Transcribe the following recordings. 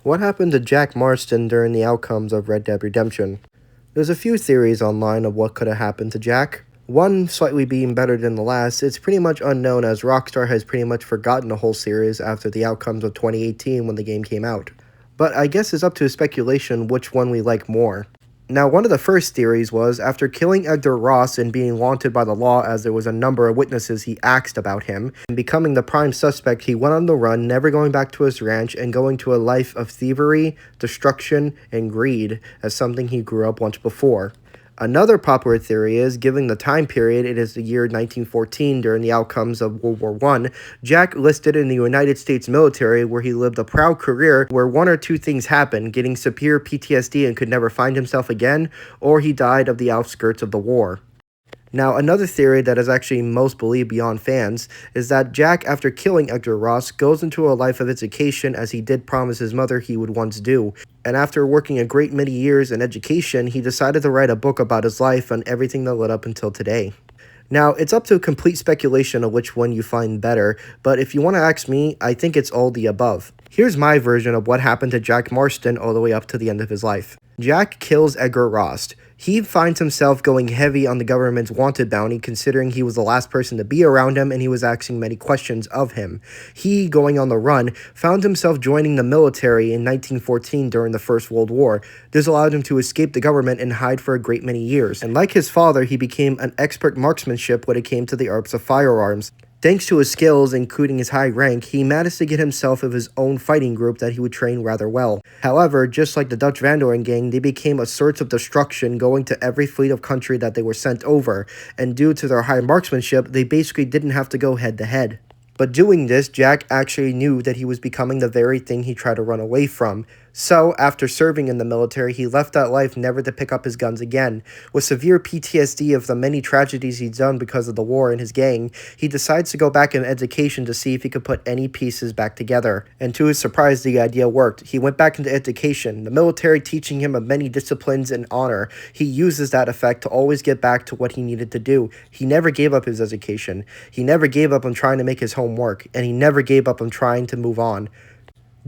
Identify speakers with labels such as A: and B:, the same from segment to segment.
A: What happened to Jack Marston during the outcomes of Red Dead Redemption? There's a few theories online of what could have happened to Jack. One slightly being better than the last, it's pretty much unknown as Rockstar has pretty much forgotten the whole series after the outcomes of 2018 when the game came out. But I guess it's up to speculation which one we like more. Now, one of the first theories was, after killing Edgar Ross and being wanted by the law as there was a number of witnesses he asked about him, and becoming the prime suspect, he went on the run, never going back to his ranch and going to a life of thievery, destruction, and greed as something he grew up once before. Another popular theory is, given the time period, it is the year 1914 during the outcomes of World War I, Jack listed in the United States military where he lived a proud career where one or two things happened, getting severe PTSD and could never find himself again, or he died of the outskirts of the war. Now, another theory that is actually most believed beyond fans is that Jack, after killing Edgar Ross, goes into a life of education as he did promise his mother he would once do. And after working a great many years in education, he decided to write a book about his life and everything that led up until today. Now, it's up to complete speculation of which one you find better, but if you want to ask me, I think it's all the above. Here's my version of what happened to Jack Marston all the way up to the end of his life. Jack kills Edgar Ross. He finds himself going heavy on the government's wanted bounty, considering he was the last person to be around him and he was asking many questions of him. He, going on the run, found himself joining the military in 1914 during the First World War. This allowed him to escape the government and hide for a great many years. And like his father, he became an expert marksmanship when it came to the arts of firearms. Thanks to his skills, including his high rank, he managed to get himself of his own fighting group that he would train rather well. However, just like the Dutch Van Doren gang, they became a source of destruction, going to every fleet of country that they were sent over, and due to their high marksmanship, they basically didn't have to go head-to-head. But doing this, Jack actually knew that he was becoming the very thing he tried to run away from. So, after serving in the military, he left that life never to pick up his guns again. With severe PTSD of the many tragedies he'd done because of the war and his gang, he decides to go back in education to see if he could put any pieces back together. And to his surprise, the idea worked. He went back into education, the military teaching him of many disciplines and honor. He uses that effect to always get back to what he needed to do. He never gave up his education. He never gave up on trying to make his homework, and he never gave up on trying to move on.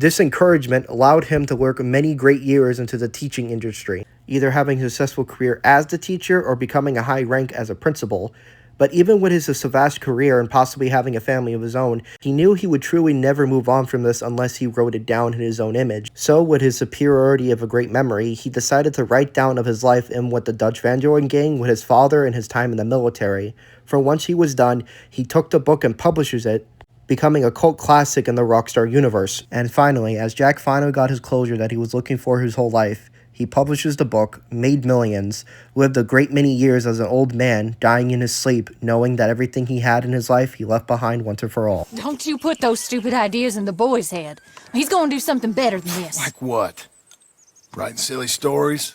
A: This encouragement allowed him to work many great years into the teaching industry, either having a successful career as the teacher or becoming a high rank as a principal. But even with his vast career and possibly having a family of his own, he knew he would truly never move on from this unless he wrote it down in his own image. So, with his superiority of a great memory, he decided to write down of his life in with the Dutch Van Doren gang, with his father and his time in the military. For once he was done, he took the book and publishes it, becoming a cult classic in the Rockstar universe. And finally, as Jack finally got his closure that he was looking for his whole life, he publishes the book, made millions, lived a great many years as an old man, dying in his sleep, knowing that everything he had in his life he left behind once and for all.
B: Don't you put those stupid ideas in the boy's head. He's gonna do something better than this.
C: Like what? Writing silly stories?